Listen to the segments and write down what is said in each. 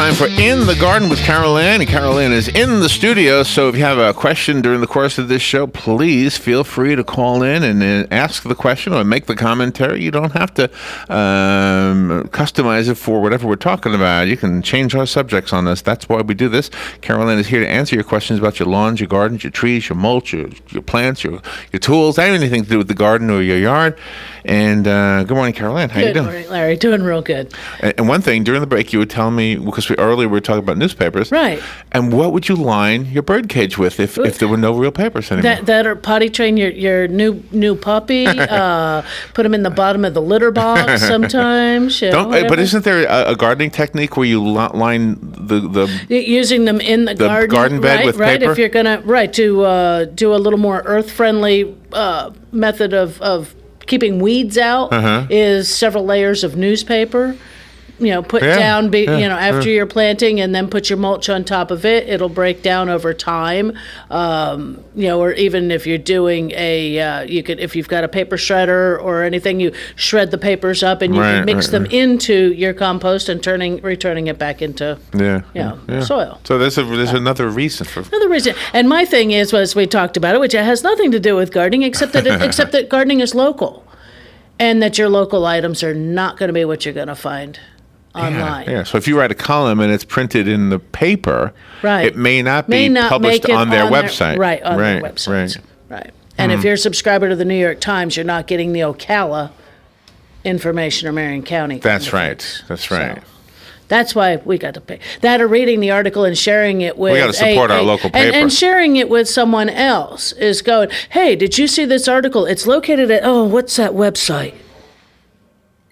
time for In the Garden with Carol Ann. And Carol Ann is in the studio, so if you have a question during the course of this show, please feel free to call in and ask the question or make the commentary. You don't have to customize it for whatever we're talking about. You can change our subjects on this. That's why we do this. Carol Ann is here to answer your questions about your lawns, your gardens, your trees, your mulch, your plants, your tools, anything to do with the garden or your yard. And good morning, Carol Ann. How you doing? Good morning, Larry. Doing real good. And one thing, during the break, you would tell me, because earlier we were talking about newspapers. Right. And what would you line your bird cage with if there were no real papers anymore? That or potty train your new puppy. Put them in the bottom of the litter box sometimes. But isn't there a gardening technique where you line the using them in the garden bed with right? paper? If you're gonna to do a little more earth friendly method of keeping weeds out is several layers of newspaper. Put down, after you're planting, and then put your mulch on top of it. It'll break down over time. Or even if you're doing if you've got a paper shredder or anything, you shred the papers up and you can mix them into your compost and returning it back into soil. So there's another reason for another reason. And my thing is, as we talked about it, which has nothing to do with gardening, except that gardening is local, and that your local items are not going to be what you're going to find online. Yeah. So if you write a column and it's printed in the paper, it may not be published on their website. On their websites. Right. And if you're a subscriber to the New York Times, you're not getting the Ocala information or Marion County. That's right. So that's why we got to pay. That or reading the article and sharing it with... We got to support our local paper. And sharing it with someone else is going, hey, did you see this article? It's located at, what's that website?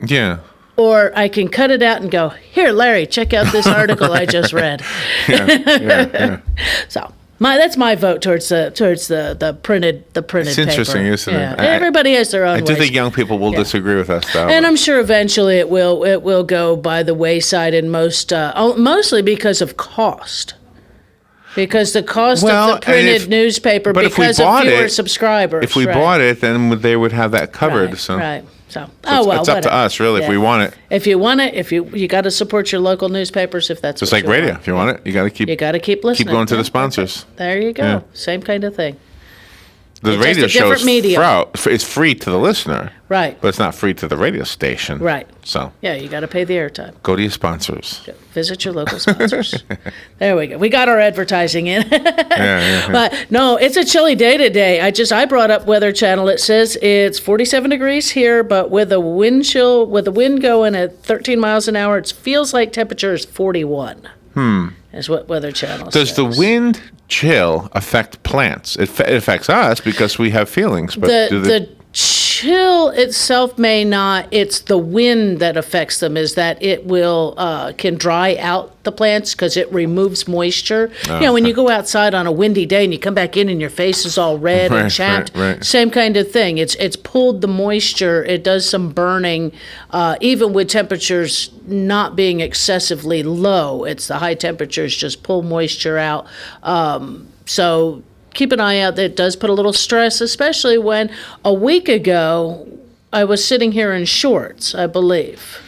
Yeah. Or I can cut it out and go, here, Larry, check out this article I just read. So that's my vote towards the printed paper. It's interesting, isn't it? Everybody has their own I do think young people will disagree with us, though. And I'm sure eventually it will go by the wayside, and mostly because of cost. Because the cost of the printed newspaper, because of fewer subscribers. If we bought it, then they would have that covered. Right. So it's up to us, really, if we want it. If you want it, you got to support your local newspapers if that's just what like radio. If you want it, you got to keep listening. Keep going to the sponsors. There you go. Yeah. Same kind of thing. The radio show is free to the listener. Right. But it's not free to the radio station. Right. So. Yeah, you got to pay the airtime. Go to your sponsors. Visit your local sponsors. There we go. We got our advertising in. But no, it's a chilly day today. I brought up Weather Channel. It says it's 47 degrees here, but with the wind going at 13 miles an hour, it feels like temperature is 41. Is what Weather Channel says. Does the wind chill affect plants? It affects us because we have feelings. But the chill itself may not. It's the wind that affects them. Is that it can dry out the plants because it removes moisture. When you go outside on a windy day and you come back in and your face is all red and chapped, same kind of thing. It's pulled the moisture. It does some burning, even with temperatures not being excessively low. It's the high temperatures just pull moisture out. So keep an eye out. That does put a little stress, especially when a week ago I was sitting here in shorts, I believe.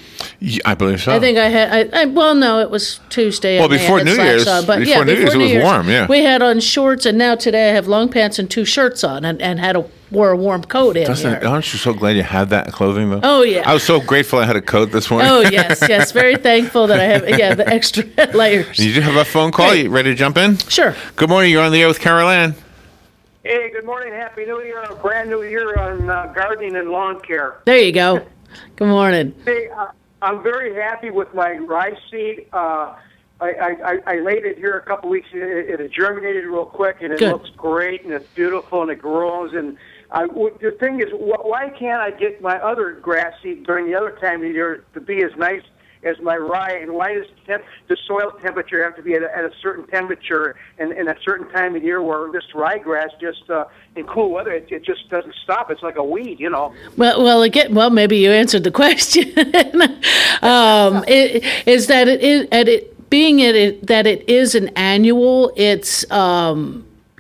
I believe so. I think I had. No, it was Tuesday. Well, before New Year's. Before New Year's, it was warm. Yeah. We had on shorts, and now today I have long pants and 2 shirts on, and wore a warm coat in here. Aren't you so glad you had that clothing, though? Oh, yeah. I was so grateful I had a coat this morning. Oh, yes. Very thankful that I have, the extra layers. You have a phone call? You ready to jump in? Sure. Good morning. You're on the air with Carol Ann. Hey, good morning. Happy New Year. A brand new year on gardening and lawn care. There you go. Good morning. Hey, I'm very happy with my rye seed. I laid it here a couple weeks. It germinated real quick, and it looks great, and it's beautiful, and it grows. And the thing is, why can't I get my other grass seed during the other time of the year to be as nice as my rye? And why does the soil temperature have to be at a certain temperature and a certain time of year where this ryegrass just in cool weather it just doesn't stop? It's like a weed, Well, maybe you answered the question. Is that it is an annual. It's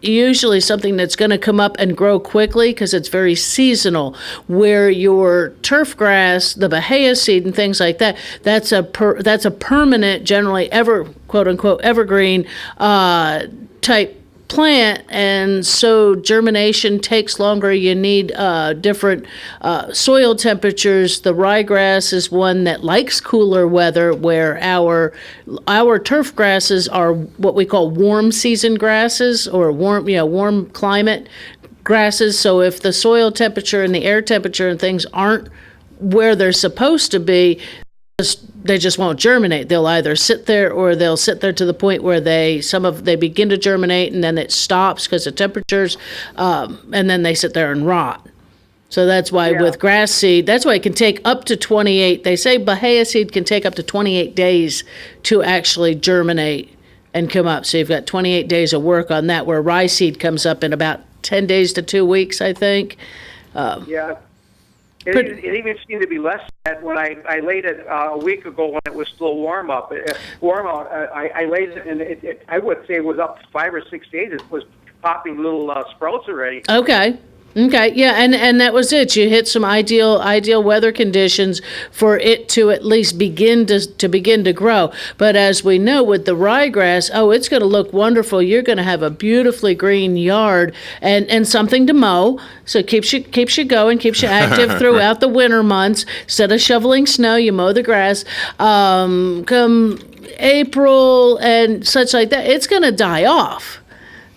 usually something that's going to come up and grow quickly because it's very seasonal. Where your turf grass, the bahia seed and things like that, that's a permanent, generally quote unquote evergreen type plant, and so germination takes longer. You need different soil temperatures. The ryegrass is one that likes cooler weather, where our turf grasses are what we call warm season grasses, or warm climate grasses. So if the soil temperature and the air temperature and things aren't where they're supposed to be, they just won't germinate. They'll either sit there, or they'll sit there to the point where they begin to germinate and then it stops because of temperatures, and then they sit there and rot. So that's why with grass seed, that's why it can take up to 28. They say bahia seed can take up to 28 days to actually germinate and come up. So you've got 28 days of work on that, where rye seed comes up in about 10 days to 2 weeks, I think. It even seemed to be less than that when I laid it a week ago when it was still warm out. I laid it, and I would say it was up to 5 or 6 days. It was popping little sprouts already. Okay, yeah, and that was it. You hit some ideal weather conditions for it to at least begin to grow. But as we know with the ryegrass, it's going to look wonderful. You're going to have a beautifully green yard and something to mow. So it keeps you going, keeps you active throughout the winter months. Instead of shoveling snow, you mow the grass. Come April and such like that, it's going to die off.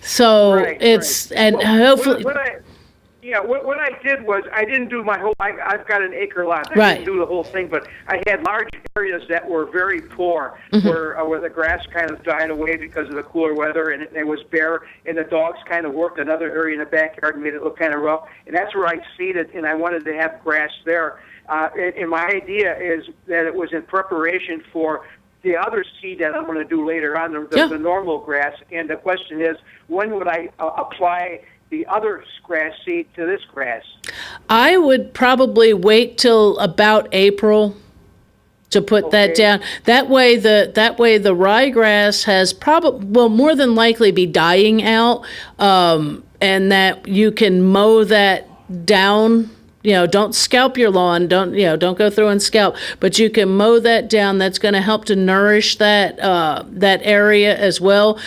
So hopefully. What I did was I didn't do my whole. I've got an acre lot. I didn't do the whole thing, but I had large areas that were very poor, where the grass kind of died away because of the cooler weather, and it was bare, and the dogs kind of worked another area in the backyard and made it look kind of rough. And that's where I seeded, and I wanted to have grass there. And my idea is that it was in preparation for the other seed that I'm going to do later on, the normal grass. And the question is, when would I apply the other grass seed to this grass? I would probably wait till about April to put that down. That way the ryegrass has will more than likely be dying out, and that you can mow that down. Don't scalp your lawn. Don't go through and scalp, but you can mow that down. That's going to help to nourish that area as well.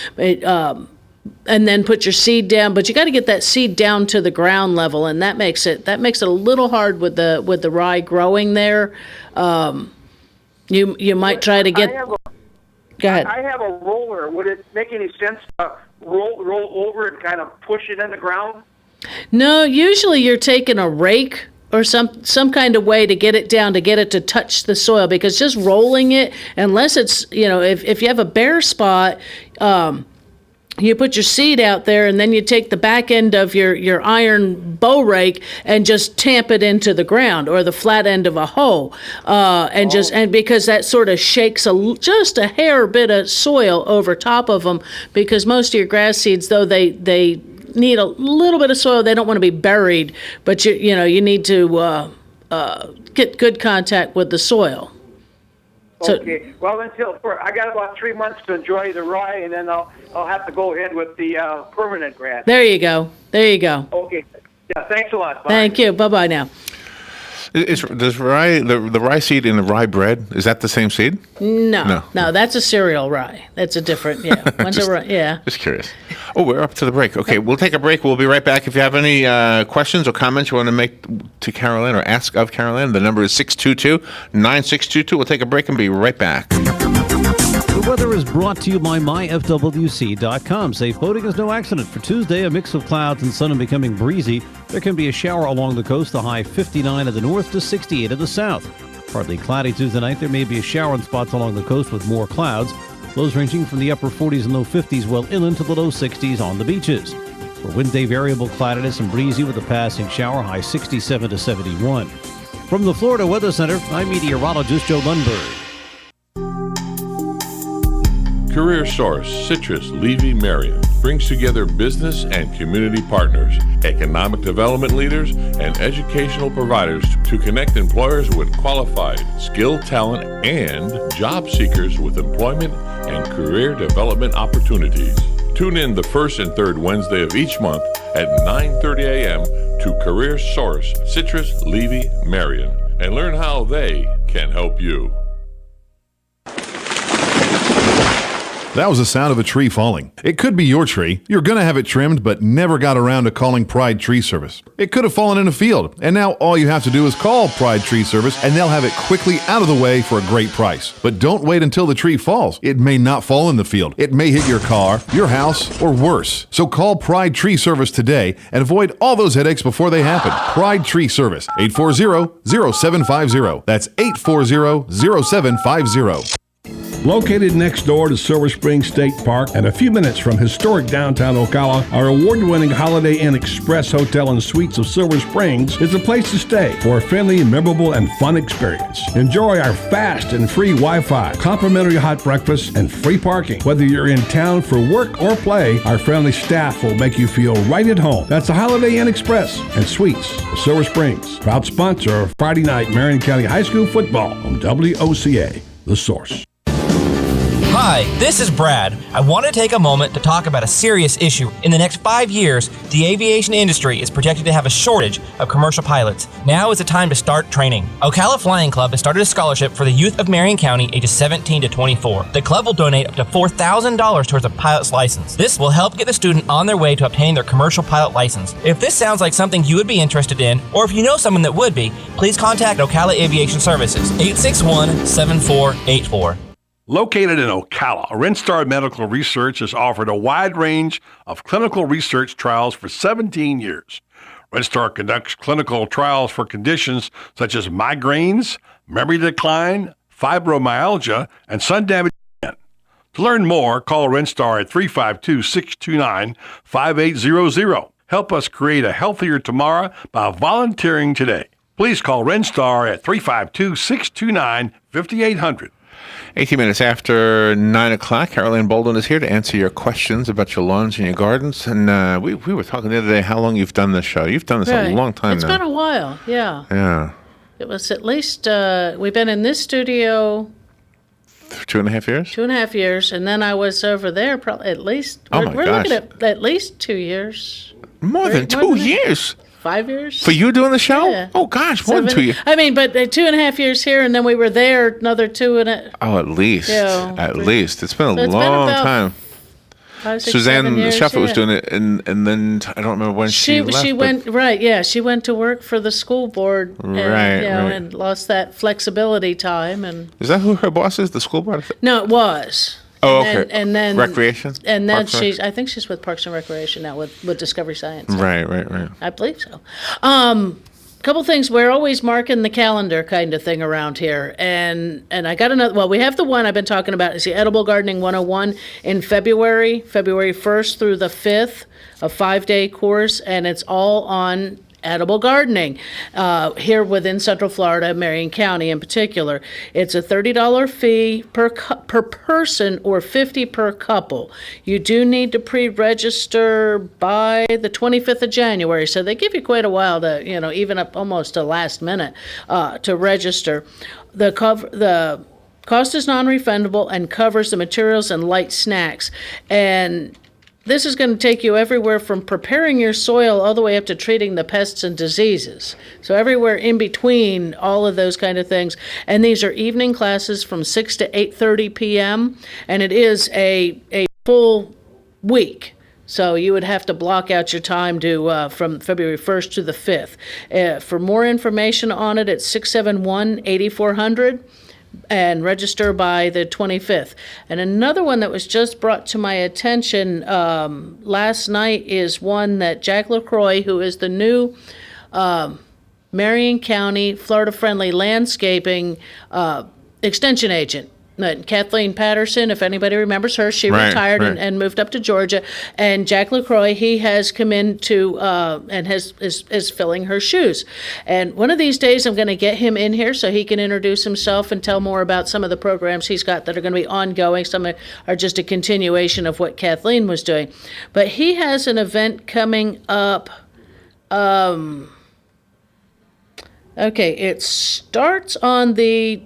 And then put your seed down, but you got to get that seed down to the ground level, and that makes it a little hard with the rye growing there. You might try to get. Go ahead. I have a roller. Would it make any sense to roll over and kind of push it in the ground? No, usually you're taking a rake or some kind of way to get it down, to get it to touch the soil, because just rolling it, unless it's if you have a bare spot. You put your seed out there, and then you take the back end of your iron bow rake and just tamp it into the ground, or the flat end of a hoe, and because that sort of shakes just a hair bit of soil over top of them, because most of your grass seeds, though they need a little bit of soil, they don't want to be buried, but you need to get good contact with the soil. Okay. Well, I got about 3 months to enjoy the rye, and then I'll have to go ahead with the permanent grass. There you go. Okay. Yeah. Thanks a lot. Bye. Thank you. Bye now. Does the rye seed in the rye bread, is that the same seed? No, that's a cereal rye. That's a different, Just curious. Oh, we're up to the break. Okay, we'll take a break. We'll be right back. If you have any questions or comments you want to make to Carol Ann or ask of Carol Ann, the number is 622-9622. We'll take a break and be right back. The weather is brought to you by myfwc.com. Safe boating is no accident. For Tuesday, a mix of clouds and sun and becoming breezy. There can be a shower along the coast, the high 59 at the north to 68 at the south. Partly cloudy Tuesday night. There may be a shower in spots along the coast with more clouds. Lows ranging from the upper 40s and low 50s, well inland to the low 60s on the beaches. For Wednesday, variable cloudiness and breezy with a passing shower, high 67 to 71. From the Florida Weather Center, I'm meteorologist Joe Lundberg. Career Source, Citrus, Levy, Marion brings together business and community partners, economic development leaders, and educational providers to connect employers with qualified, skilled talent and job seekers with employment and career development opportunities. Tune in the first and third Wednesday of each month at 9:30 a.m. to Career Source, Citrus, Levy, Marion, and learn how they can help you. That was the sound of a tree falling. It could be your tree. You're going to have it trimmed, but never got around to calling Pride Tree Service. It could have fallen in a field, and now all you have to do is call Pride Tree Service, and they'll have it quickly out of the way for a great price. But don't wait until the tree falls. It may not fall in the field. It may hit your car, your house, or worse. So call Pride Tree Service today and avoid all those headaches before they happen. Pride Tree Service, 840-0750. That's 840-0750. Located next door to Silver Spring State Park and a few minutes from historic downtown Ocala, our award-winning Holiday Inn Express Hotel and Suites of Silver Springs is a place to stay for a friendly, memorable, and fun experience. Enjoy our fast and free Wi-Fi, complimentary hot breakfast, and free parking. Whether you're in town for work or play, our friendly staff will make you feel right at home. That's the Holiday Inn Express and Suites of Silver Springs, proud sponsor of Friday night Marion County High School football on WOCA, The Source. Hi, this is Brad. I want to take a moment to talk about a serious issue. In the next 5 years, the aviation industry is projected to have a shortage of commercial pilots. Now is the time to start training. Ocala Flying Club has started a scholarship for the youth of Marion County ages 17 to 24. The club will donate up to $4,000 towards a pilot's license. This will help get the student on their way to obtaining their commercial pilot license. If this sounds like something you would be interested in, or if you know someone that would be, please contact Ocala Aviation Services, 861-7484. Located in Ocala, Renstar Medical Research has offered a wide range of clinical research trials for 17 years. Renstar conducts clinical trials for conditions such as migraines, memory decline, fibromyalgia, and sun damage. To learn more, call Renstar at 352-629-5800. Help us create a healthier tomorrow by volunteering today. Please call Renstar at 352-629-5800. 18 minutes after 9 o'clock, Caroline Baldwin is here to answer your questions about your lawns and your gardens. And we were talking the other day how long you've done this show. You've done this a long time It's now. been a while, yeah. Yeah. It was at least, we've been in this studio 2.5 years? 2.5 years, and then I was over there probably at least, Oh my we're gosh. looking at least 2 years. More than 2 years. 5 years? For you doing the show? Yeah. Oh, gosh, more than 2 years. I mean, but 2.5 years here, and then we were there another 2 and a Oh, at least. Yeah. At least. It's been So a it's been long about time. 5, 6, Suzanne 7 years, Sheffield was yeah. doing it, and then I don't remember when she left. She but- went right, yeah. She went to work for the school board, and, Right, right. and lost that flexibility time. And Is that who her boss is? The school board? no, it was. Oh, And okay. then- and then Recreation? and then Parks and Rec? I think she's with Parks and Recreation now with Discovery Science. Right. I believe so. Couple things. We're always marking the calendar kind of thing around here. And I got another, well, we have the one I've been talking about. It's the Edible Gardening 101 in February 1st through the 5th, a 5-day course, and it's all on edible gardening here within Central Florida, Marion County in particular. It's a $30 fee per person or $50 per couple. You do need to pre-register by the 25th of January, so they give you quite a while to, even up almost to last minute to register. The cost is non-refundable and covers the materials and light snacks. And this is going to take you everywhere from preparing your soil all the way up to treating the pests and diseases. So everywhere in between all of those kind of things. And these are evening classes from 6 to 8:30 p.m. And it is a full week. So you would have to block out your time to from February 1st to the 5th. For more information on it, it's 671-8400. And register by the 25th. And another one that was just brought to my attention last night is one that Jack LaCroix, who is the new Marion County Florida-friendly landscaping extension agent. Kathleen Patterson, if anybody remembers her, she retired right. And moved up to Georgia. And Jack LaCroix, he has come in to and is filling her shoes. And one of these days, I'm going to get him in here so he can introduce himself and tell more about some of the programs he's got that are going to be ongoing. Some are just a continuation of what Kathleen was doing. But he has an event coming up. Okay, it starts on the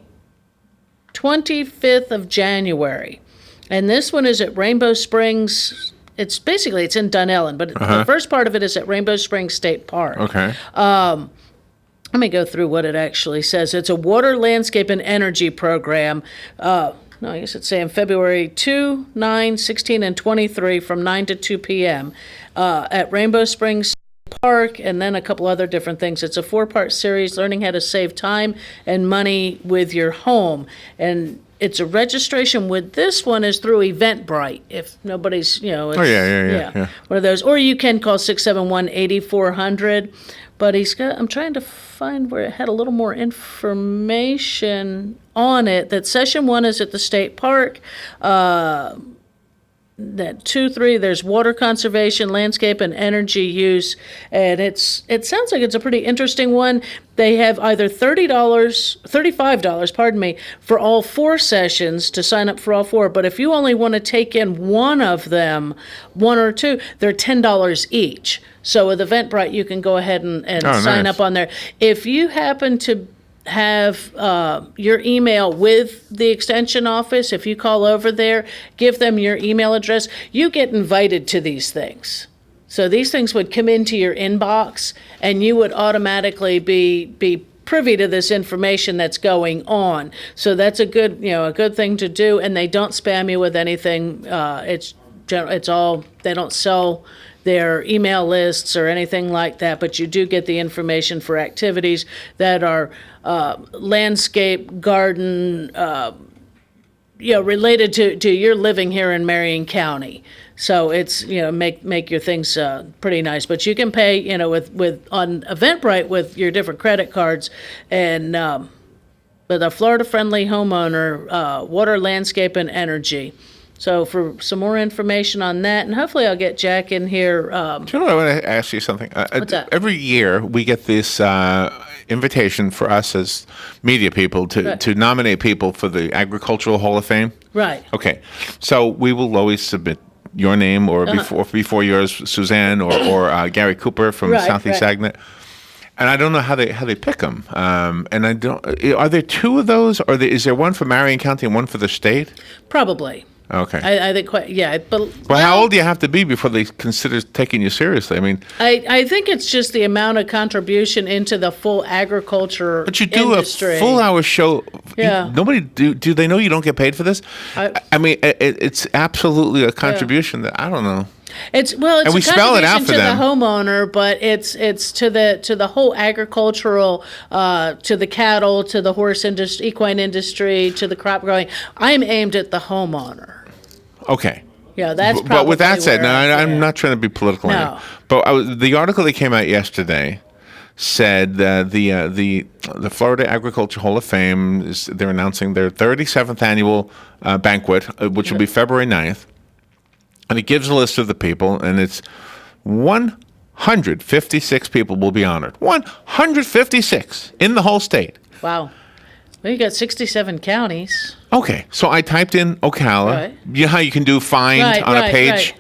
25th of January. And this one is at Rainbow Springs it's basically it's in Dunellen, but the first part of it is at Rainbow Springs State Park. Okay. Let me go through what it actually says. It's a water, landscape, and energy program. No, I guess it's saying February 2, 9, 16, and 23 from 9 to 2 p.m. At Rainbow Springs Park, and then a couple other different things. It's a 4-part series, learning how to save time and money with your home. And it's a registration with this one is through Eventbrite. If nobody's, it's, yeah. one of those. Or you can call 671-8400. But I'm trying to find where it had a little more information on it. That session 1 is at the state park. That 2, 3, there's water conservation, landscape, and energy use, and it sounds like it's a pretty interesting one. They have either $35, pardon me, for all 4 sessions to sign up for all 4. But if you only want to take in one of them, 1 or 2, they're $10 each. So with Eventbrite, you can go ahead and sign up on there. If you happen to have your email with the extension office, if you call over there, give them your email address, you get invited to these things. So these things would come into your inbox, and you would automatically be privy to this information that's going on. So that's a good thing to do, and they don't spam you with anything. It's all, they don't sell their email lists or anything like that, but you do get the information for activities that are landscape, garden, related to your living here in Marion County. So it's, make your things pretty nice. But you can pay, with on Eventbrite with your different credit cards, and with a Florida-friendly homeowner, water, landscape, and energy. So for some more information on that, and hopefully I'll get Jack in here. Do you know, I want to ask you something? What's that? Every year we get this invitation for us as media people to nominate people for the Agricultural Hall of Fame. Right. Okay. So we will always submit your name or before yours, Suzanne or Gary Cooper from Southeast Agnet. And I don't know how they pick them. And I don't. Are there 2 of those, or is there one for Marion County and one for the state? Probably. Okay. I think quite, yeah. But well, how old do you have to be before they consider taking you seriously? I mean, I think it's just the amount of contribution into the full agriculture but you do industry. a full-hour show. Yeah. Nobody do they know you don't get paid for this? I mean, it's absolutely a contribution that I don't know. It's and a we spell it out contribution for to them. the homeowner, but it's to the whole agricultural, to the cattle, to the horse industry, equine industry, to the crop growing. I'm aimed at the homeowner. Okay. Yeah, that's probably. But with that said, where now I'm not trying to be political. No. But the article that came out yesterday said that the Florida Agriculture Hall of Fame they're announcing their 37th annual banquet, which will be February 9th. And it gives a list of the people, and it's 156 people will be honored. 156 in the whole state. Wow. Well, you got 67 counties. Okay, so I typed in Ocala. Right. You know how you can do find on a page?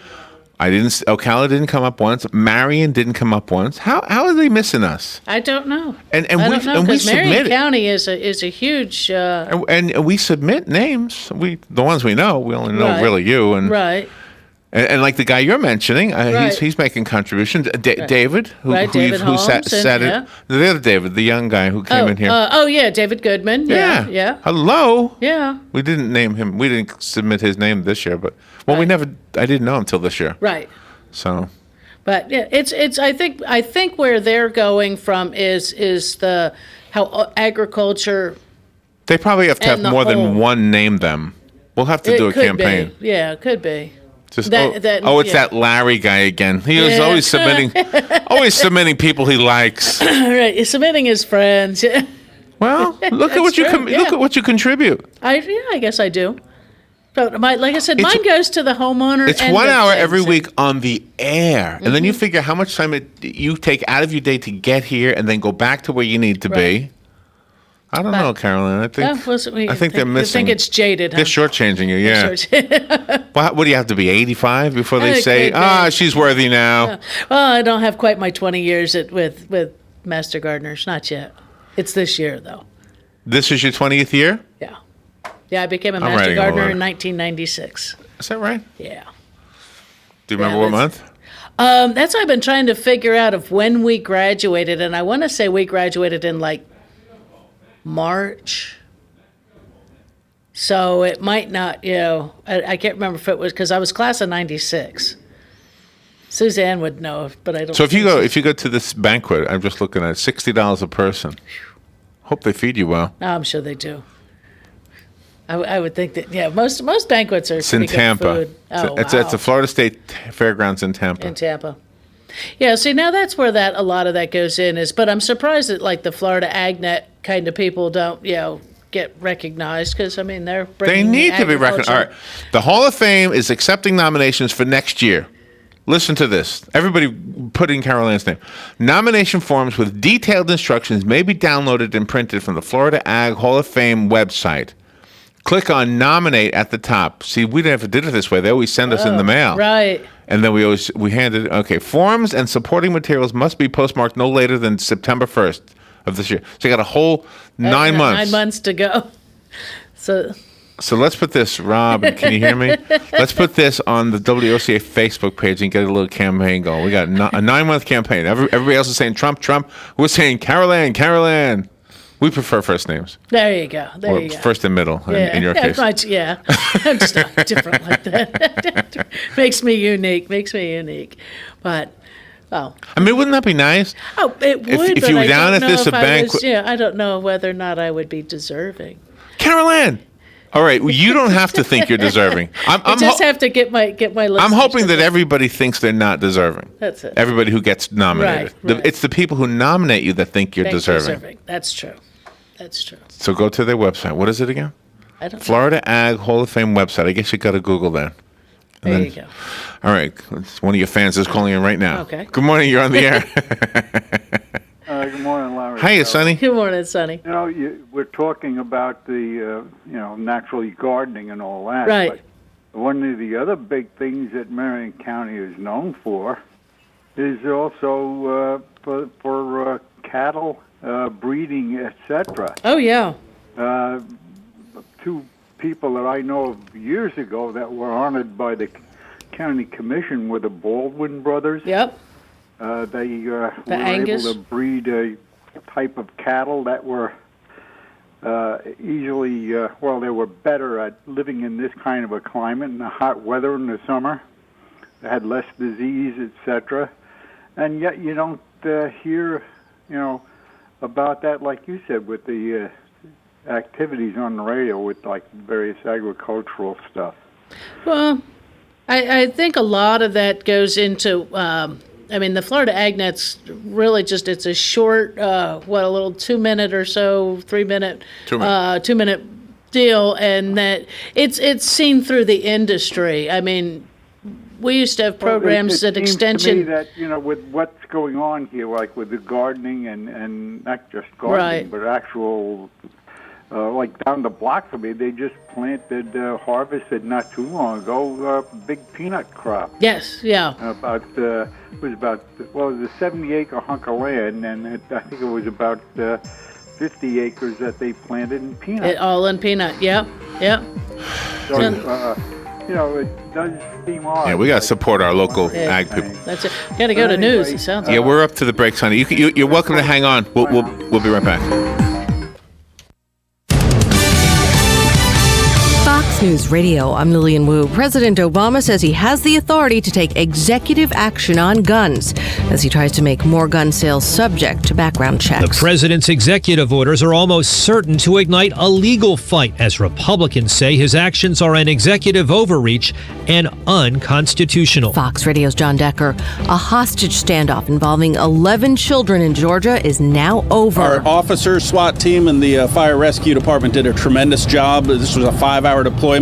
Right. Ocala didn't come up once. Marion didn't come up once. How are they missing us? I don't know. And I don't know, we because Marion submit County is a huge. and we submit names. The ones we know. We only know really you and right. And like the guy you're mentioning, Right. he's making contributions. David, David who Holmes, said it. yeah. The other David, the young guy who came in here. Yeah, David Goodman. Yeah. Hello. Yeah. We didn't name him. We didn't submit his name this year, but I didn't know him till this year. Right. So. But yeah, it's. I think where they're going from is how agriculture. They probably have to have And the more than whole- one name them. We'll have to do a could campaign. Be. Yeah, it could be. Just, That- it's yeah. that Larry guy again. He was Yeah. always submitting people he likes. Right, he's submitting his friends. Well, look at what you true, yeah. look at what you contribute. I guess I do. But like I said, It's- mine goes to the homeowner. It's end 1 of hour things. every week on the air, and then you figure how much time you take out of your day to get here and then go back to where you need to be. I don't know, Carolyn. I think they're missing. I think it's jaded. They're shortchanging you. Yeah. What do you have to be 85 before they say, she's worthy now? Well, I don't have quite my 20 years with Master Gardeners, not yet. It's this year though. This is your 20th year? Yeah. Yeah, I became a I'm Master writing a Gardener letter. in 1996. Is that right? Yeah. Do you remember what month? That's what I've been trying to figure out of when we graduated, and I want to say we graduated in like March. So it might not, I can't remember if it was because I was class of '96. Suzanne would know, but I don't. So if you go to this banquet, I'm just looking at $60 a person. Hope they feed you well. Oh, I'm sure they do. I would think that most banquets are. It's in pretty good Tampa. food. Oh, It's wow. at the Florida State Fairgrounds in Tampa. In Tampa. Yeah, see, now that's where a lot of that goes in is, but I'm surprised that like the Florida AgNet kind of people don't, get recognized because, I mean, they're bringing They need to be recognized. agriculture. All right. The Hall of Fame is accepting nominations for next year. Listen to this. Everybody put in Carol Ann's name. Nomination forms with detailed instructions may be downloaded and printed from the Florida Ag Hall of Fame website. Click on nominate at the top. See, we never did it this way. They always send us in the mail. Right. And then we handed, forms and supporting materials must be postmarked no later than September 1st of this year. So you got a whole 9 months. 9 months to go. So let's put this, Rob, can you hear me? Let's put this on the WOCA Facebook page and get a little campaign going. We got a 9-month campaign. Everybody else is saying Trump, Trump. We're saying Carol Ann. We prefer first names. There you go. Or first and middle in your case. Right, yeah. I'm just not different like that. Makes me unique. But, I mean, wouldn't that be nice? Oh, it would. If but you were I down don't at know this if I banquet. was- I don't know whether or not I would be deserving. Carol Ann. All right, well, you don't have to think you're deserving. I just have to get my list. I'm hoping that everybody thinks they're not deserving. That's it. Everybody who gets nominated. Right. It's the people who nominate you that think you're deserving. That's true. So go to their website. What is it again? I don't know. Florida Ag Hall of Fame website. I guess you got to Google that. There you go. All right. One of your fans is calling in right now. Okay. Good morning. You're on the air. Good morning, Larry. Hiya, Sonny. Good morning, Sonny. We're talking about the, naturally gardening and all that. Right. But one of the other big things that Marion County is known for is also for cattle breeding, etc. Oh, yeah. Two people that I know of years ago that were honored by the county commission were the Baldwin brothers. Yep. They were Angus? able to breed a type of cattle that were easily, they were better at living in this kind of a climate in the hot weather in the summer. They had less disease, etc. And yet you don't hear, about that, like you said, with the activities on the radio with like various agricultural stuff. Well, I think a lot of that goes into, the Florida AgNet's really just, it's a short, a little 2-minute or so, 3-minute, 2-minute deal, and that it's seen through the industry. I mean, we used to have programs at Extension. To me that, with what's going on here, like with the gardening and not just gardening, Right. but actual, like down the block from me, they just planted, harvested not too long ago, a big peanut crop. Yes, yeah. It was a 70-acre hunk of land, and I think it was about 50 acres that they planted in peanuts. All in peanut, yeah. So, it does seem odd. Yeah, we got to support our local ag people. That's it. Got to go to news, it sounds like. Yeah, we're up to the break, Sonny. You're welcome to hang on. We'll be right back. Fox News Radio, I'm Lillian Wu. President Obama says he has the authority to take executive action on guns as he tries to make more gun sales subject to background checks. The president's executive orders are almost certain to ignite a legal fight as Republicans say his actions are an executive overreach and unconstitutional. Fox Radio's John Decker. A hostage standoff involving 11 children in Georgia is now over. Our officers, SWAT team, and the fire rescue department did a tremendous job. This was a 5-hour deployment.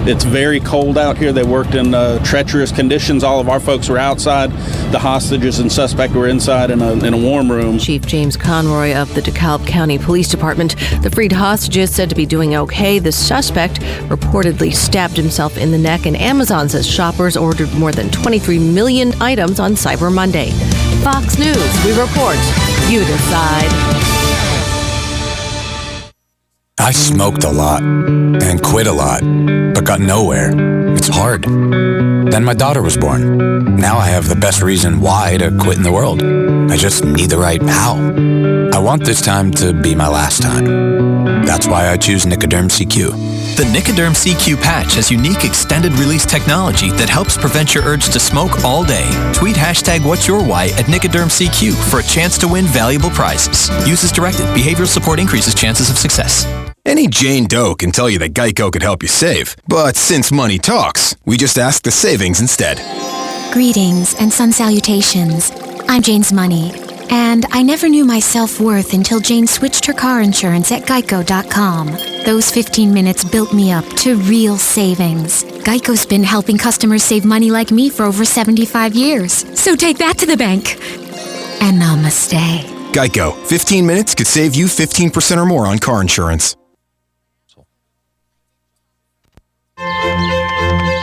It's very cold out here. They worked in treacherous conditions. All of our folks were outside. The hostages and suspect were inside in a warm room. Chief James Conroy of the DeKalb County Police Department. The freed hostages said to be doing okay. The suspect reportedly stabbed himself in the neck, and Amazon says shoppers ordered more than 23 million items on Cyber Monday. Fox News, we report. You decide. I smoked a lot and quit a lot, but got nowhere. It's hard. Then my daughter was born. Now I have the best reason why to quit in the world. I just need the right how. I want this time to be my last time. That's why I choose Nicoderm CQ. The Nicoderm CQ patch has unique extended release technology that helps prevent your urge to smoke all day. Tweet hashtag What's Your Why at Nicoderm CQ for a chance to win valuable prizes. Use as directed. Behavioral support increases chances of success. Any Jane Doe can tell you that Geico could help you save. But since money talks, we just ask the savings instead. Greetings and sun salutations. I'm Jane's Money, and I never knew my self-worth until Jane switched her car insurance at Geico.com. Those 15 minutes built me up to real savings. Geico's been helping customers save money like me for over 75 years. So take that to the bank. And namaste. Geico. 15 minutes could save you 15% or more on car insurance.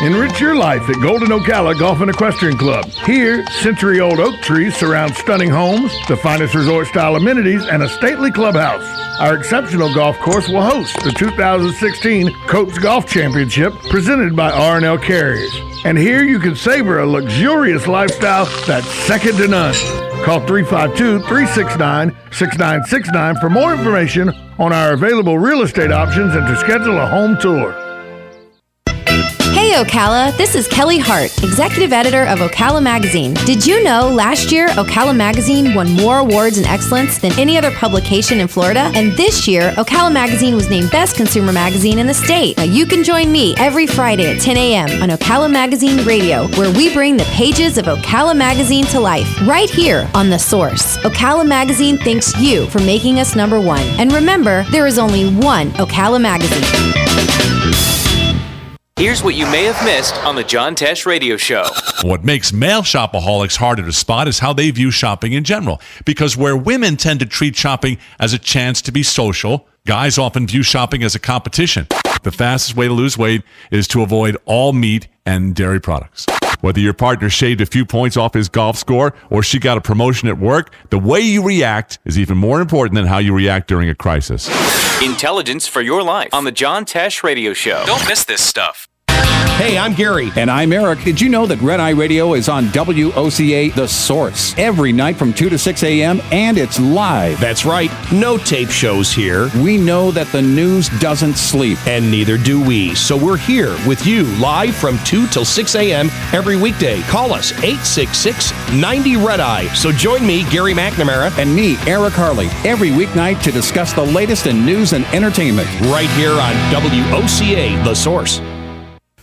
Enrich your life at Golden Ocala Golf and Equestrian Club. Here, century-old oak trees surround stunning homes, the finest resort-style amenities, and a stately clubhouse. Our exceptional golf course will host the 2016 Coates Golf Championship presented by R&L Carriers. And here you can savor a luxurious lifestyle that's second to none. Call 352-369-6969 for more information on our available real estate options and to schedule a home tour. Hey Ocala, this is Kelly Hart, Executive Editor of Ocala Magazine. Did you know last year Ocala Magazine won more awards in excellence than any other publication in Florida? And this year, Ocala Magazine was named Best Consumer Magazine in the state. Now you can join me every Friday at 10 a.m. on Ocala Magazine Radio, where we bring the pages of Ocala Magazine to life, right here on The Source. Ocala Magazine thanks you for making us number one. And remember, there is only one Ocala Magazine. Here's what you may have missed on the John Tesh Radio Show. What makes male shopaholics harder to spot is how they view shopping in general. Because where women tend to treat shopping as a chance to be social, guys often view shopping as a competition. The fastest way to lose weight is to avoid all meat and dairy products. Whether your partner shaved a few points off his golf score or she got a promotion at work, the way you react is even more important than how you react during a crisis. Intelligence for your life on the John Tesh Radio Show. Don't miss this stuff. Hey, I'm Gary. And I'm Eric. Did you know that Red Eye Radio is on WOCA The Source every night from 2 to 6 a.m. and it's live? That's right. No tape shows here. We know that the news doesn't sleep. And neither do we. So we're here with you live from 2 till 6 a.m. every weekday. Call us 866-90-RED-EYE. So join me, Gary McNamara. And me, Eric Harley, every weeknight to discuss the latest in news and entertainment. Right here on WOCA The Source.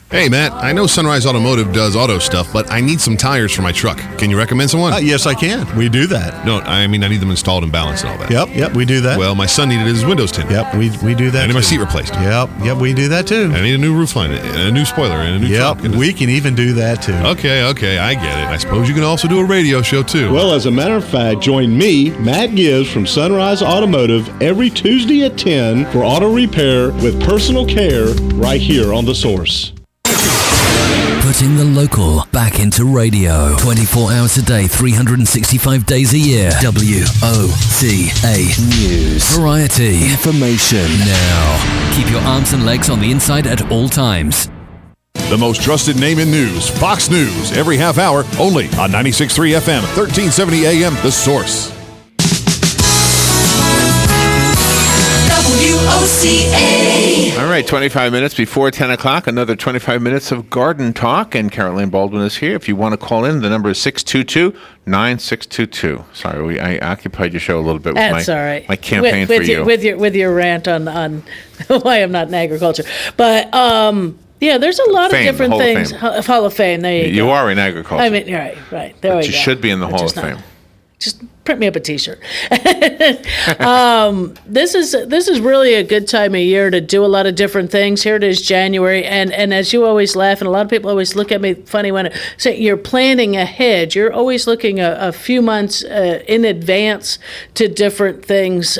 Hey, Matt, I know Sunrise Automotive does auto stuff, but I need some tires for my truck. Can you recommend someone? Yes, I can. We do that. No, I mean, I need them installed and balanced and all that. Yep, we do that. Well, my son needed his windows tinted. Yep, we do that. I need my seat replaced. Yep, we do that too. I need a new roof line, and a new spoiler, and a new truck. Yep, we can even do that too. Okay, I get it. I suppose you can also do a radio show too. Well, as a matter of fact, join me, Matt Gibbs from Sunrise Automotive, every Tuesday at 10 for auto repair with personal care right here on The Source. Putting the local back into radio. 24 hours a day, 365 days a year. WOCA News. Variety. Information. Now. Keep your arms and legs on the inside at all times. The most trusted name in news, Fox News, every half hour, only on 96.3 FM, 1370 AM, The Source. All right, 25 minutes before 10 o'clock, another 25 minutes of garden talk, and Caroline Baldwin is here. If you want to call in, the number is 622-9622. Sorry, I occupied your show a little bit with That's all right. my campaign with for you. With your rant on why I'm not in agriculture. But, yeah, there's a lot of different Hall things. of Fame. Hall of Fame, there you go. You are in agriculture. I mean, right. There but we you go. should be in the Hall of Fame. Just print me up a T-shirt. This is really a good time of year to do a lot of different things. Here it is, January, and as you always laugh, and a lot of people always look at me funny when I say you're planning ahead. You're always looking a few months in advance to different things.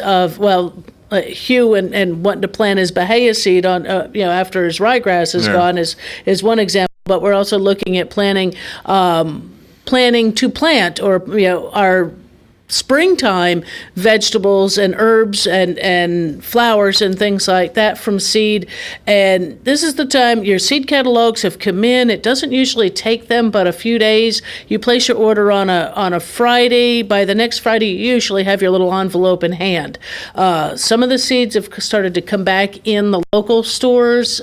Hugh and wanting to plant his bahia seed on, after his ryegrass is gone is one example. But we're also looking at planning to plant, or our springtime vegetables and herbs and flowers and things like that from seed. And this is the time your seed catalogs have come in. It doesn't usually take them but a few days. You place your order on a Friday. By the next Friday, you usually have your little envelope in hand. Some of the seeds have started to come back in the local stores.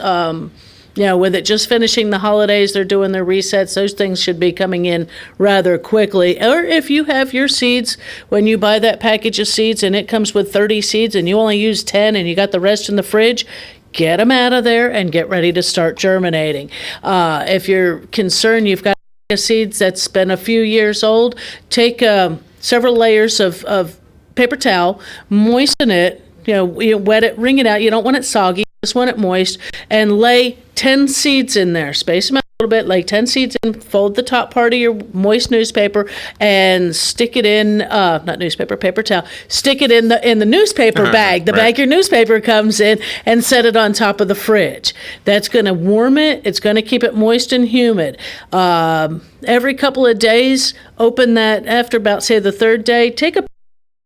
With it just finishing the holidays, they're doing their resets. Those things should be coming in rather quickly. Or if you have your seeds, when you buy that package of seeds and it comes with 30 seeds and you only use 10 and you got the rest in the fridge, get them out of there and get ready to start germinating. If you're concerned you've got seeds that's been a few years old, take several layers of paper towel, moisten it, you wet it, wring it out. You don't want it soggy. Just want it moist, and lay 10 seeds in there. Space them out a little bit, lay 10 seeds in, fold the top part of your moist newspaper, and stick it in, not newspaper, paper towel, stick it in the newspaper bag, the bag your newspaper comes in, and set it on top of the fridge. That's going to warm it. It's going to keep it moist and humid. Every couple of days, open that after about, say, the third day, take a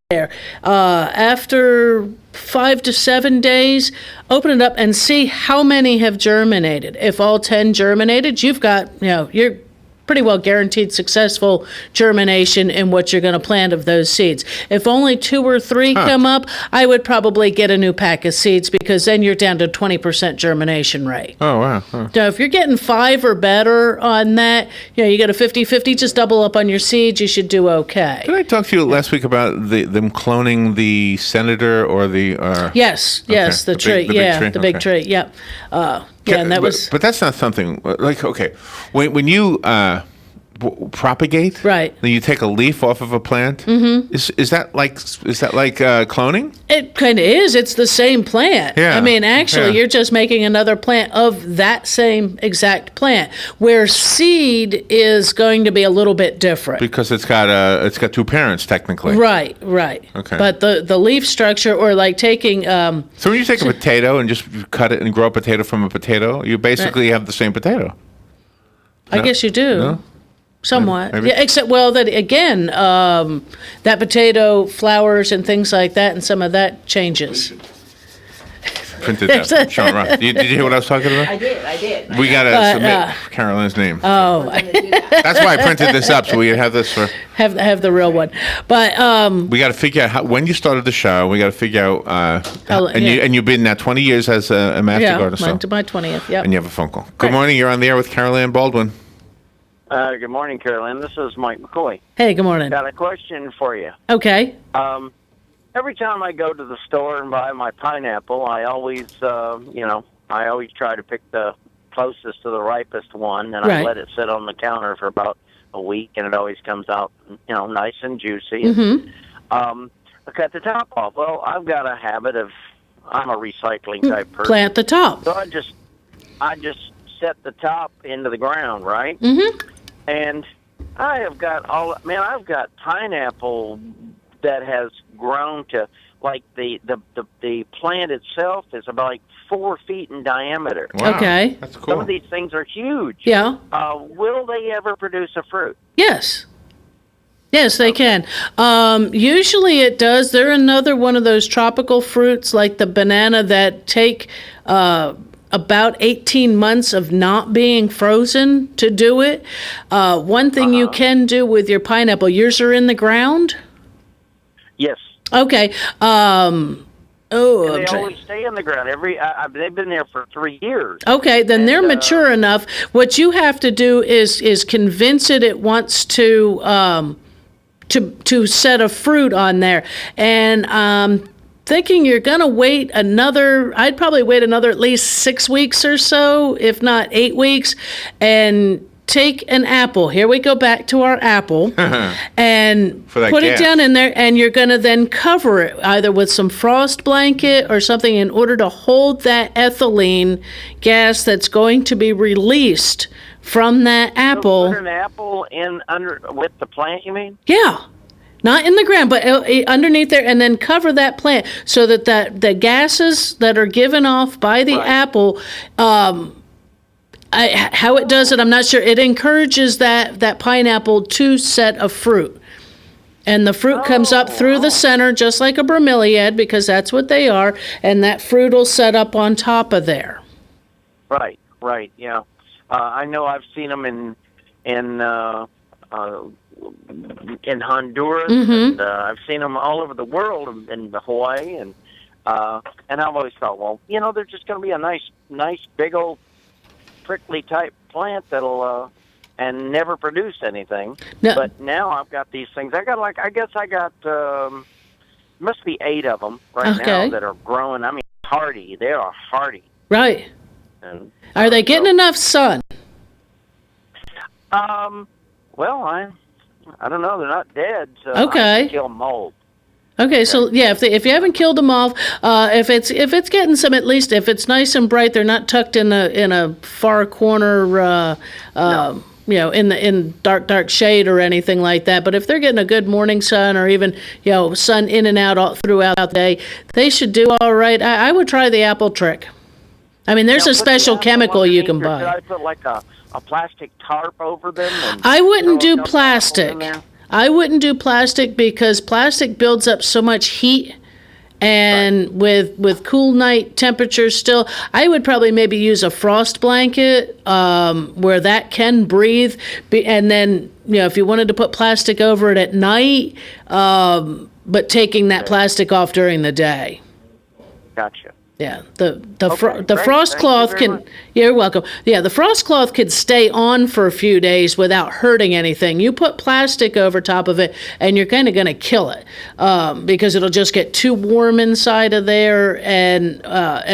there. After 5 to 7 days, open it up and see how many have germinated. If all 10 germinated, you've got, you're pretty well guaranteed successful germination in what you're going to plant of those seeds. If only 2 or 3 come up, I would probably get a new pack of seeds, because then you're down to 20% germination rate. Oh, wow. Huh. So if you're getting 5 or better on that, you got a 50-50, just double up on your seeds, you should do okay. Did I talk to you last week about them cloning the senator or the... Yes, the tree. The big tree, yeah. And that was... But that's not something, like, okay, when you propagate, right? Then you take a leaf off of a plant. Mm-hmm. Is that like cloning? It kind of is. It's the same plant. Yeah. I mean, actually, you're just making another plant of that same exact plant. Where seed is going to be a little bit different because it's got 2 parents technically. Right. Okay. But the leaf structure, or like taking. So when you take a potato and just cut it and grow a potato from a potato, you basically have the same potato. I guess you do. No? Somewhat. Maybe. Yeah, except, that again, that potato flowers and things like that, and some of that changes. Printed that. Sean Ross. Did you hear what I was talking about? I did. We got to submit Caroline's name. Oh. That's why I printed this up, so we have this for... Have the real one. But... we got to figure out when you started the show. We got to figure out... you've been now 20 years as a master gardener. Yeah, to my 20th, yep. And you have a phone call. Good morning. You're on the air with Caroline Baldwin. Good morning, Carolyn. This is Mike McCoy. Hey, good morning. Got a question for you. Okay. Every time I go to the store and buy my pineapple, I always, I always try to pick the closest to the ripest one, and I let it sit on the counter for about a week, and it always comes out, nice and juicy. Mm-hmm. I cut the top off. Well, I've got a habit of, I'm a recycling type person. Plant the top. So I just set the top into the ground, right? Mm-hmm. And I have got I've got pineapple that has grown to, like, the plant itself is about like 4 feet in diameter. Wow. Okay. That's cool. Some of these things are huge. Yeah. Will they ever produce a fruit? Yes. Yes, they can. Usually it does. They're another one of those tropical fruits like the banana that take about 18 months of not being frozen to do it. One thing you can do with your pineapple, yours are in the ground? Yes. Okay. And they always stay in the ground. They've been there for 3 years. Okay, then they're mature enough. What you have to do is convince it wants to set a fruit on there. And thinking you're going to wait I'd probably wait another at least 6 weeks or so, if not 8 weeks, and take an apple. Here we go back to our apple, and put it down in there, and you're going to then cover it either with some frost blanket or something in order to hold that ethylene gas that's going to be released from that apple. So put an apple with the plant, you mean? Yeah. Not in the ground, but underneath there, and then cover that plant so that the gases that are given off by the apple, how it does it, I'm not sure. It encourages that pineapple to set a fruit. And the fruit comes up through the center, just like a bromeliad, because that's what they are, and that fruit will set up on top of there. Right, yeah. I know I've seen them in Honduras, and I've seen them all over the world in Hawaii, and I've always thought, well, they're just going to be a nice, big old prickly type plant that'll and never produce anything. No. But now I've got these things. I got must be 8 of them now that are growing. I mean, hardy. They are hardy. Right. And, are they getting enough sun? Well, I don't know. They're not dead, so I can kill mold. Okay, so yeah, if you haven't killed them off, if it's getting some, at least if it's nice and bright, they're not tucked in a far corner, no. In dark shade or anything like that. But if they're getting a good morning sun, or even sun in and out throughout the day, they should do all right. I would try the apple trick. I mean, there's a special chemical you can buy. Should I put like a plastic tarp over them? I wouldn't do plastic. I wouldn't do plastic because plastic builds up so much heat, and with cool night temperatures still, I would probably maybe use a frost blanket where that can breathe. And then, if you wanted to put plastic over it at night, but taking that plastic off during the day. Gotcha. Yeah, the frost cloth can. You're welcome. Yeah, the frost cloth could stay on for a few days without hurting anything. You put plastic over top of it, and you're kind of going to kill it because it'll just get too warm inside of there, and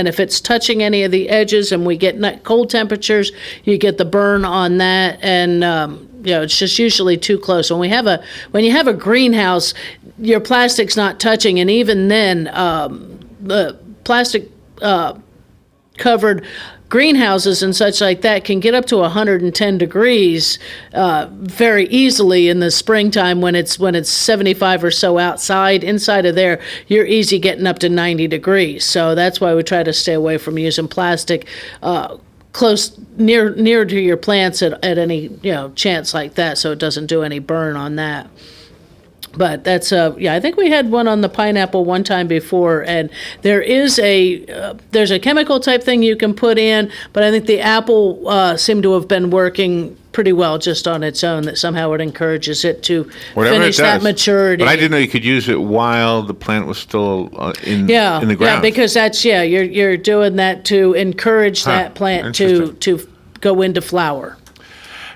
if it's touching any of the edges, and we get cold temperatures, you get the burn on that, and it's just usually too close. When you have a greenhouse, your plastic's not touching, and even then, the plastic covered greenhouses and such like that can get up to 110 degrees very easily in the springtime when it's 75 or so outside. Inside of there, you're easy getting up to 90 degrees. So that's why we try to stay away from using plastic close near to your plants at any chance like that, so it doesn't do any burn on that. But that's I think we had one on the pineapple one time before, and there's a chemical type thing you can put in, but I think the apple seemed to have been working pretty well just on its own, that somehow it encourages it to finish that maturity. But I didn't know you could use it while the plant was still in the ground. Yeah, because that's you're doing that to encourage that plant to go into flower.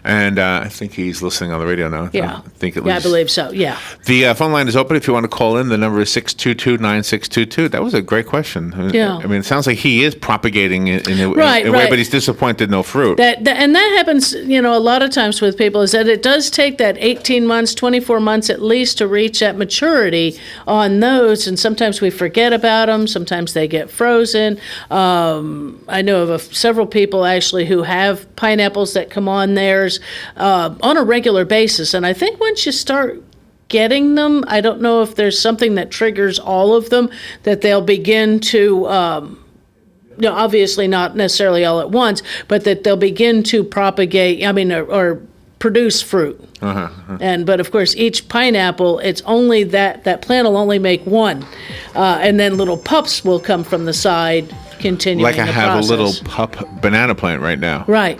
And I think he's listening on the radio now. Yeah. I think at least. I believe so, yeah. The phone line is open if you want to call in. The number is 622-9622. That was a great question. Yeah. I mean, it sounds like he is propagating it in a right. way, but he's disappointed no fruit. And that happens, a lot of times with people, is that it does take that 18 months, 24 months at least to reach that maturity on those. And sometimes we forget about them. Sometimes they get frozen. I know of several people actually who have pineapples that come on theirs on a regular basis. And I think once you start getting them, I don't know if there's something that triggers all of them, that they'll begin to, obviously not necessarily all at once, but that they'll begin to propagate, or produce fruit. But of course, each pineapple, it's only that plant will only make one. And then little pups will come from the side, continuing like I the have process. a little pup banana plant right now. Right.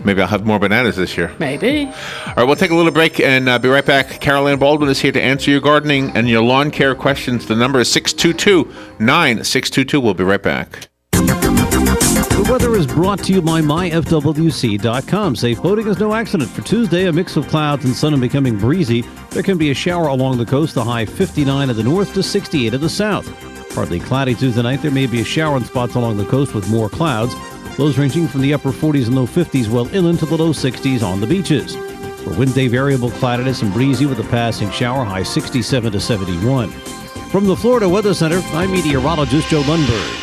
Maybe I'll have more bananas this year. Maybe. All right, we'll take a little break and be right back. Carol Ann Baldwin is here to answer your gardening and your lawn care questions. The number is 622-9622. We'll be right back. The weather is brought to you by myfwc.com. Safe boating is no accident. For Tuesday, a mix of clouds and sun and becoming breezy. There can be a shower along the coast, the high 59 at the north to 68 at the south. Partly cloudy Tuesday night. There may be a shower in spots along the coast with more clouds. Lows ranging from the upper 40s and low 50s, well inland to the low 60s on the beaches. For Wednesday, variable cloudiness and breezy with a passing shower, high 67 to 71. From the Florida Weather Center, I'm meteorologist Joe Lundberg.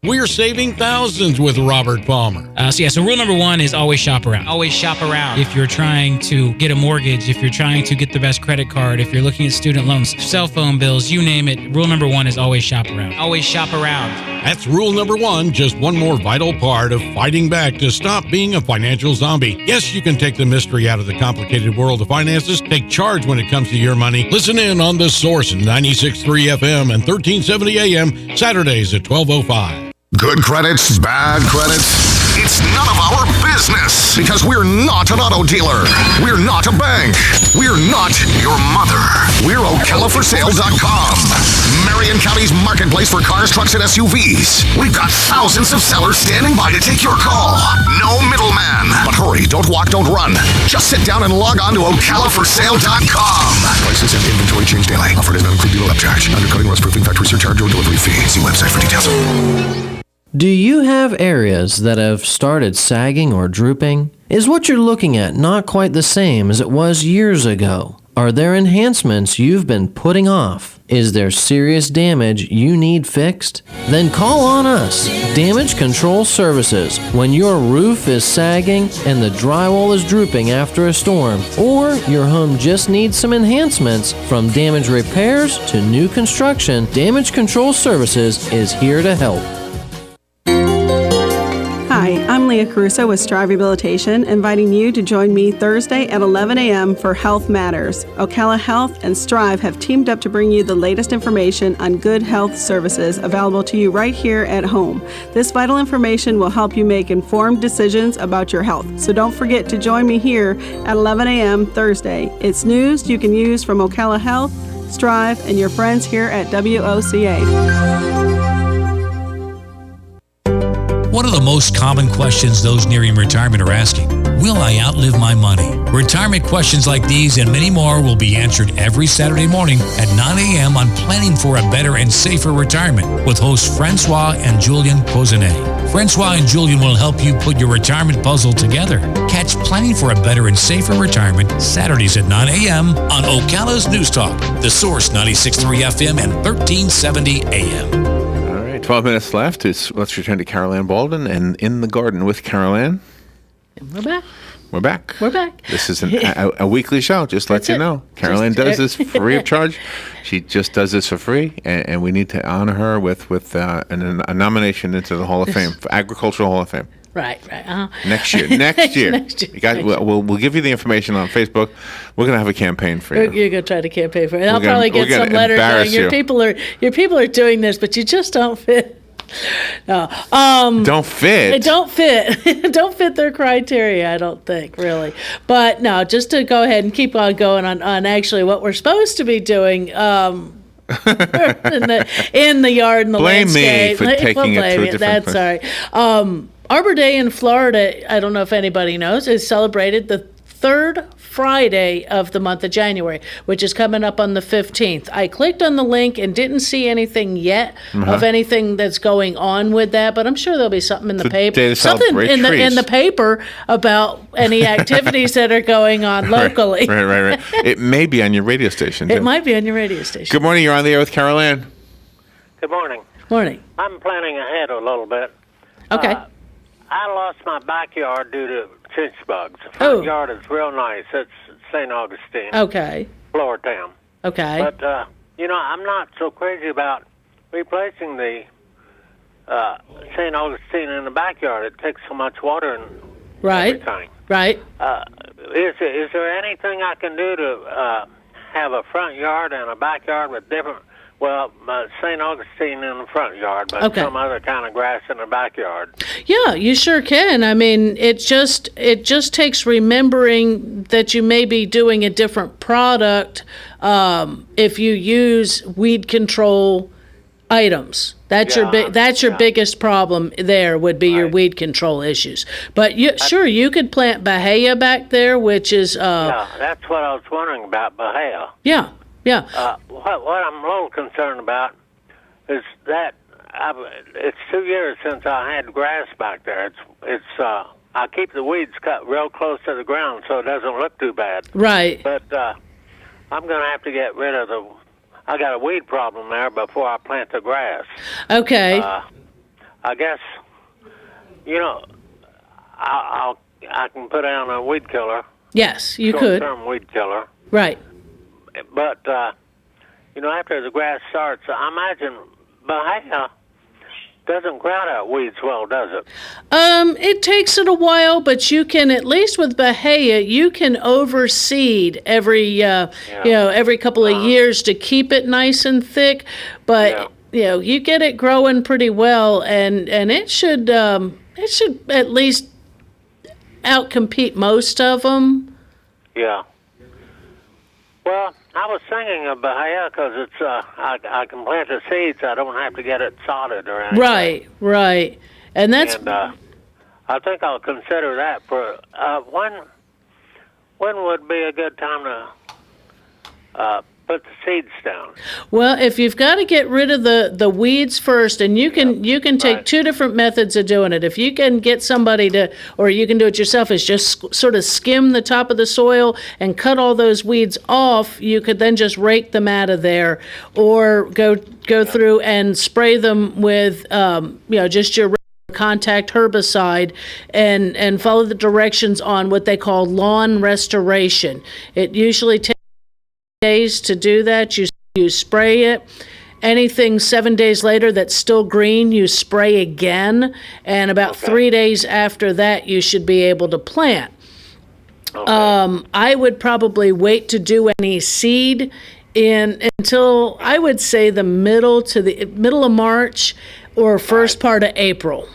We're saving thousands with Robert Palmer. So rule number one is always shop around. Always shop around. If you're trying to get a mortgage, if you're trying to get the best credit card, if you're looking at student loans, cell phone bills, you name it, rule number one is always shop around. Always shop around. That's rule number 1, just one more vital part of fighting back to stop being a financial zombie. Yes, you can take the mystery out of the complicated world of finances. Take charge when it comes to your money. Listen in on The Source, 96.3 FM and 1370 AM, Saturdays at 12:05. Good credits, bad credits. It's none of our business because we're not an auto dealer. We're not a bank. We're not your mother. We're OcalaForSale.com. Marion County's marketplace for cars, trucks, and SUVs. We've got thousands of sellers standing by to take your call. No middleman. But hurry, don't walk, don't run. Just sit down and log on to OcalaForSale.com. Prices and inventory change daily. Offer does not include dealer upcharge. Undercutting, rust proofing, factory surcharge, or delivery fee. See website for details. Do you have areas that have started sagging or drooping? Is what you're looking at not quite the same as it was years ago? Are there enhancements you've been putting off? Is there serious damage you need fixed? Then call on us, Damage Control Services, when your roof is sagging and the drywall is drooping after a storm, or your home just needs some enhancements. From damage repairs to new construction, Damage Control Services is here to help. Hi, I'm Leah Caruso with Strive Rehabilitation, inviting you to join me Thursday at 11 a.m. for Health Matters. Ocala Health and Strive have teamed up to bring you the latest information on good health services available to you right here at home. This vital information will help you make informed decisions about your health. So don't forget to join me here at 11 a.m. Thursday. It's news you can use from Ocala Health, Strive, and your friends here at WOCA. What are the most common questions those nearing retirement are asking? Will I outlive my money? Retirement questions like these and many more will be answered every Saturday morning at 9 a.m. on Planning for a Better and Safer Retirement with hosts Francois and Julian Pozenet. Francois and Julian will help you put your retirement puzzle together. Catch Planning for a Better and Safer Retirement Saturdays at 9 a.m. on Ocala's News Talk, The Source 96.3 FM and 1370 AM. 12 minutes left. Let's return to Carol Ann Baldwin and In the Garden with Carol Ann. We're back. We're back. We're back. This is a weekly show, just let you know. Carol Ann does this free of charge. She just does this for free, and we need to honor her with a nomination into the Hall of Fame, for Agricultural Hall of Fame. Right. Next year. We'll give you the information on Facebook. We're gonna have a campaign for you. You're gonna try to campaign for it. I'll probably get some letters going. Your people are doing this, but you just don't fit. No. Don't fit. Don't fit their criteria, I don't think, really. But no, just to go ahead and keep on going on actually what we're supposed to be doing. In the yard and the landscape. Blame me for taking it to a different place. That's all right. Arbor Day in Florida, I don't know if anybody knows, is celebrated the third Friday of the month of January, which is coming up on the 15th. I clicked on the link and didn't see anything yet of anything that's going on with that, but I'm sure there'll be something in the paper, something in the paper about any activities that are going on locally. Right. It may be on your radio station, too. It might be on your radio station. Good morning. You're on the air with Carol Ann. Good morning. Morning. I'm planning ahead a little bit. Okay. I lost my backyard due to chinch bugs. The front yard is real nice. It's St. Augustine. Okay. Floor town. Okay. But, I'm not so crazy about replacing the St. Augustine in the backyard. It takes so much water and everything. Right. Is there anything I can do to have a front yard and a backyard with different... Well, St. Augustine in the front yard, but some other kind of grass in the backyard. Yeah, you sure can. I mean, it just takes remembering that you may be doing a different product if you use weed control items. That's your biggest problem there would be your weed control issues. But you could plant bahia back there, which is that's what I was wondering about, bahia. Yeah. What I'm a little concerned about is that it's 2 years since I had grass back there. I keep the weeds cut real close to the ground so it doesn't look too bad. Right. But I'm going to have to get rid of I got a weed problem there before I plant the grass. Okay. I guess, I can put down a weed killer. Yes, you could. Short-term weed killer. Right. But, after the grass starts, I imagine bahia doesn't ground out weeds well, does it? It takes it a while, but you can, at least with Bahia, you can overseed every couple of years to keep it nice and thick. But you get it growing pretty well, and it should at least outcompete most of them. Yeah. Well, I was thinking of Bahia because it's I can plant the seeds. I don't have to get it sodded or anything. Right. And that's. And, I think I'll consider that for when would be a good time to put the seeds down. Well, if you've got to get rid of the weeds first, and you can take two different methods of doing it. If you can get somebody to, or you can do it yourself, is just sort of skim the top of the soil and cut all those weeds off. You could then just rake them out of there, or go through and spray them with just your contact herbicide and follow the directions on what they call lawn restoration. It usually takes days to do that. You spray it. Anything 7 days later that's still green, you spray again, and about 3 days after that you should be able to plant. I would probably wait to do any seed until I would say the middle of March or first part of April.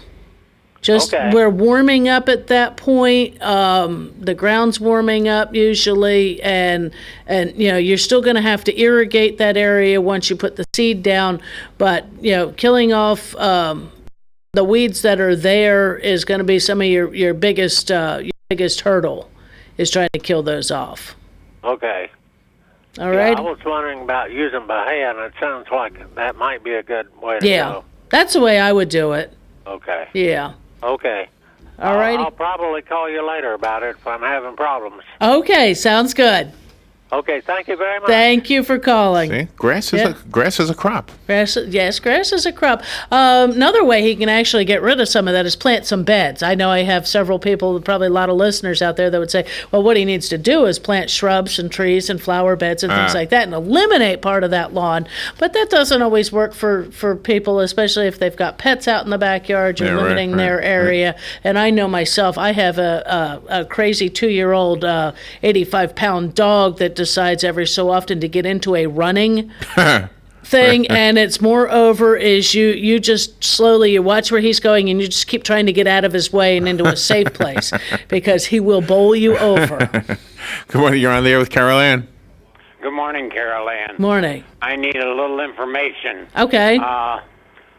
We're warming up at that point. The ground's warming up usually, and you're still going to have to irrigate that area once you put the seed down. But killing off the weeds that are there is going to be some of your biggest hurdle, is trying to kill those off. Okay. All right. I was wondering about using Bahia, and it sounds like that might be a good way to go. That's the way I would do it. Okay. Yeah. Okay. All right. I'll probably call you later about it if I'm having problems. Okay, sounds good. Okay, thank you very much. Thank you for calling. See? Grass is a crop. Grass is a crop. Another way he can actually get rid of some of that is plant some beds. I know I have several people, probably a lot of listeners out there that would say, well, what he needs to do is plant shrubs and trees and flower beds and things like that and eliminate part of that lawn. But that doesn't always work for people, especially if they've got pets out in the backyard. You're limiting their area. Right. And I know myself, I have a crazy 2-year-old 85-pound dog that decides every so often to get into a running thing, and it's moreover is you just slowly, you watch where he's going and you just keep trying to get out of his way and into a safe place because he will bowl you over. Good morning, you're on the air with Carol Ann. Good morning, Carol Ann. Morning. I need a little information. Okay. I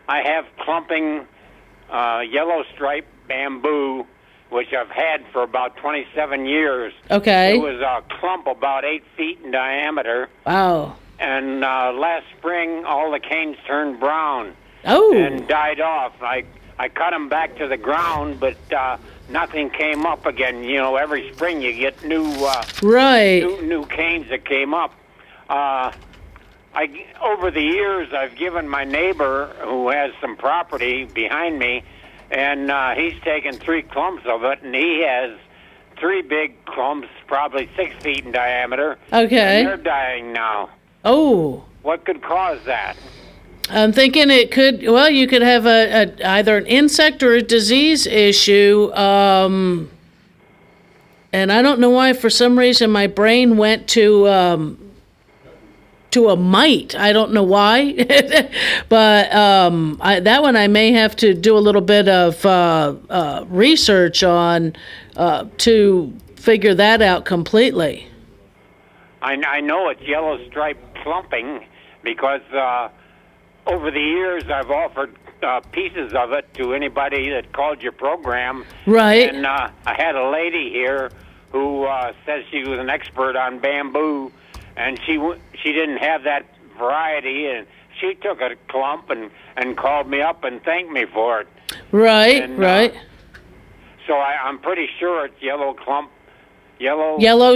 have clumping yellow stripe bamboo, which I've had for about 27 years. Okay. It was a clump about 8 feet in diameter. Wow. And last spring, all the canes turned brown. Oh. And died off. I cut them back to the ground, but nothing came up again. Every spring you get new new canes that came up. Over the years, I've given my neighbor, who has some property behind me, and he's taken 3 clumps of it, and he has 3 big clumps, probably 6 feet in diameter. Okay. And they're dying now. Oh. What could cause that? I'm thinking it could, you could have either an insect or a disease issue. And I don't know why, for some reason, my brain went to a mite. I don't know why, but that one I may have to do a little bit of research on to figure that out completely. I know it's yellow stripe clumping because over the years I've offered pieces of it to anybody that called your program. Right. And I had a lady here who says she was an expert on bamboo, and she didn't have that variety, and she took a clump and called me up and thanked me for it. Right, and, right. So I'm pretty sure it's yellow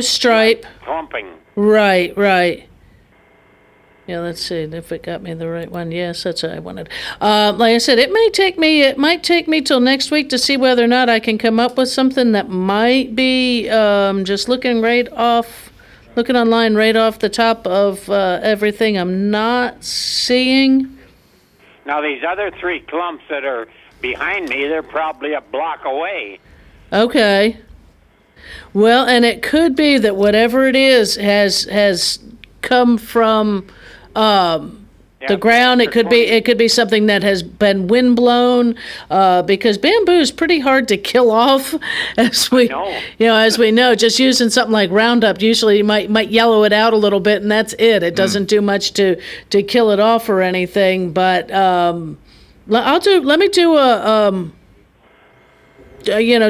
stripe clumping. Right, right. Yeah, let's see if it got me the right one. Yes, that's what I wanted. Like I said, it might take me till next week to see whether or not I can come up with something that might be just looking online right off the top of everything I'm not seeing. Now, these other 3 clumps that are behind me, they're probably a block away. Okay. Well, and it could be that whatever it is has come from the ground. It could be something that has been windblown, because bamboo is pretty hard to kill off, as we know. Just using something like Roundup usually might yellow it out a little bit, and that's it. It doesn't do much to kill it off or anything. But let me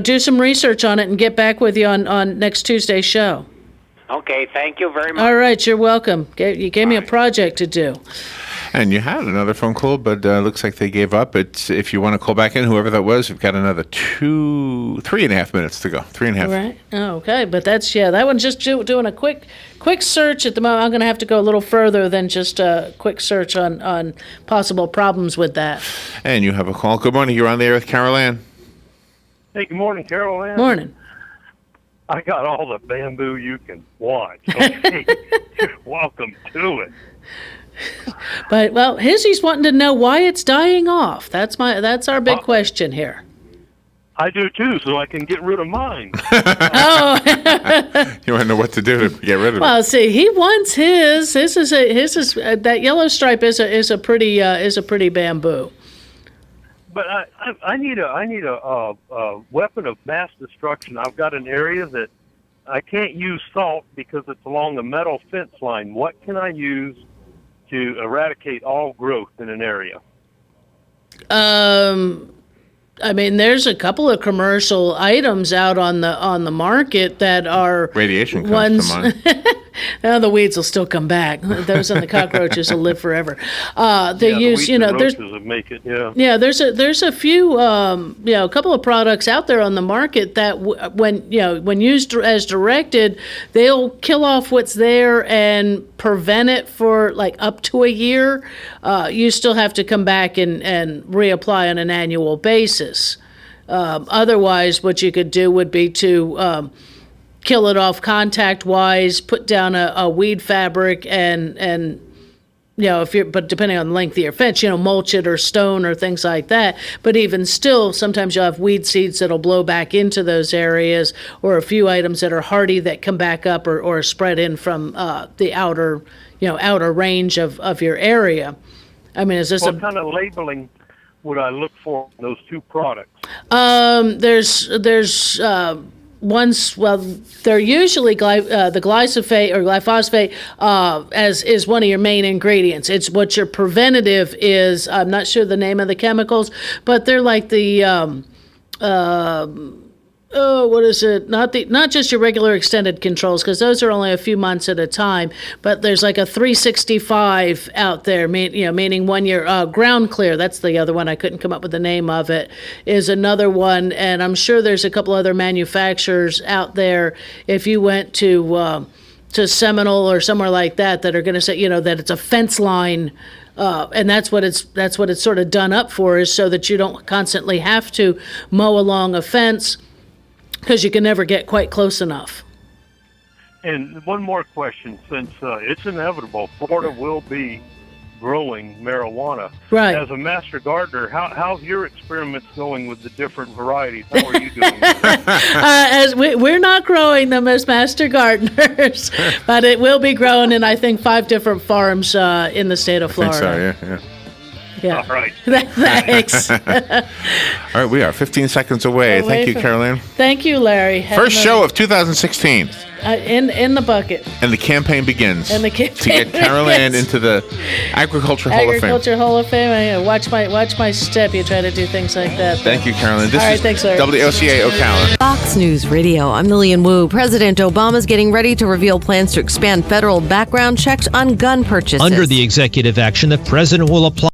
do some research on it and get back with you on next Tuesday's show. Okay, thank you very much. All right, you're welcome. You gave me a project to do. And you had another phone call, but looks like they gave up. It's if you want to call back in, whoever that was, we've got another 3.5 minutes to go. 3.5. Right. Oh, okay, but that one's just doing a quick search at the moment. I'm going to have to go a little further than just a quick search on possible problems with that. And you have a call. Good morning. You're on the air with Carol Ann. Hey, good morning, Carol Ann. Morning. I got all the bamboo you can want. Okay. Welcome to it. But Hizzy's wanting to know why it's dying off. That's our big question here. I do too, so I can get rid of mine. Oh, you want to know what to do to get rid of it? Well, see, he wants his. His is that yellow stripe is a pretty bamboo. But I need a weapon of mass destruction. I've got an area that I can't use salt because it's along a metal fence line. What can I use to eradicate all growth in an area? I mean, there's a couple of commercial items out on the market that are radiation ones. comes to mind. Now the weeds will still come back. Those and the cockroaches will live forever. They use, the roaches would make it. Yeah, there's a few, a couple of products out there on the market that when used as directed, they'll kill off what's there and prevent it for like up to a year. You still have to come back and reapply on an annual basis. Otherwise, what you could do would be to kill it off contact-wise, put down a weed fabric, and but depending on the length of your fence, mulch it or stone or things like that. But even still, sometimes you'll have weed seeds that'll blow back into those areas, or a few items that are hardy that come back up or spread in from the outer range of your area. I mean, is this what kind of labeling would I look for in those two products? There's ones, they're usually the glyphosate or glyphosate as is one of your main ingredients. It's what your preventative is. I'm not sure the name of the chemicals, but they're like the what is it? Not just your regular extended controls, because those are only a few months at a time. But there's like a 365 out there, meaning 1 year. Ground Clear, that's the other one. I couldn't come up with the name of it. Is another one, and I'm sure there's a couple other manufacturers out there. If you went to Seminole or somewhere like that are going to say, that it's a fence line. And that's what it's sort of done up for, is so that you don't constantly have to mow along a fence, because you can never get quite close enough. And one more question, since it's inevitable, Florida will be growing marijuana. Right. As a master gardener, how's your experiments going with the different varieties? How are you doing? As we're not growing them as master gardeners, but it will be grown in, I think, 5 different farms in the state of Florida. I think so, yeah. Yeah. All right. Thanks. All right, we are 15 seconds away. Thank you, Caroline. Thank you, Larry. First show of 2016. In the bucket. And the campaign begins. And the campaign to get Caroline into the Agriculture Hall of Fame. Agriculture Hall of Fame. Watch my step. You try to do things like that. Thank you, Caroline. This All right, is thanks, Larry. WOCA Ocala. Fox News Radio. I'm Lillian Wu. President Obama's getting ready to reveal plans to expand federal background checks on gun purchases. Under the executive action, the president will apply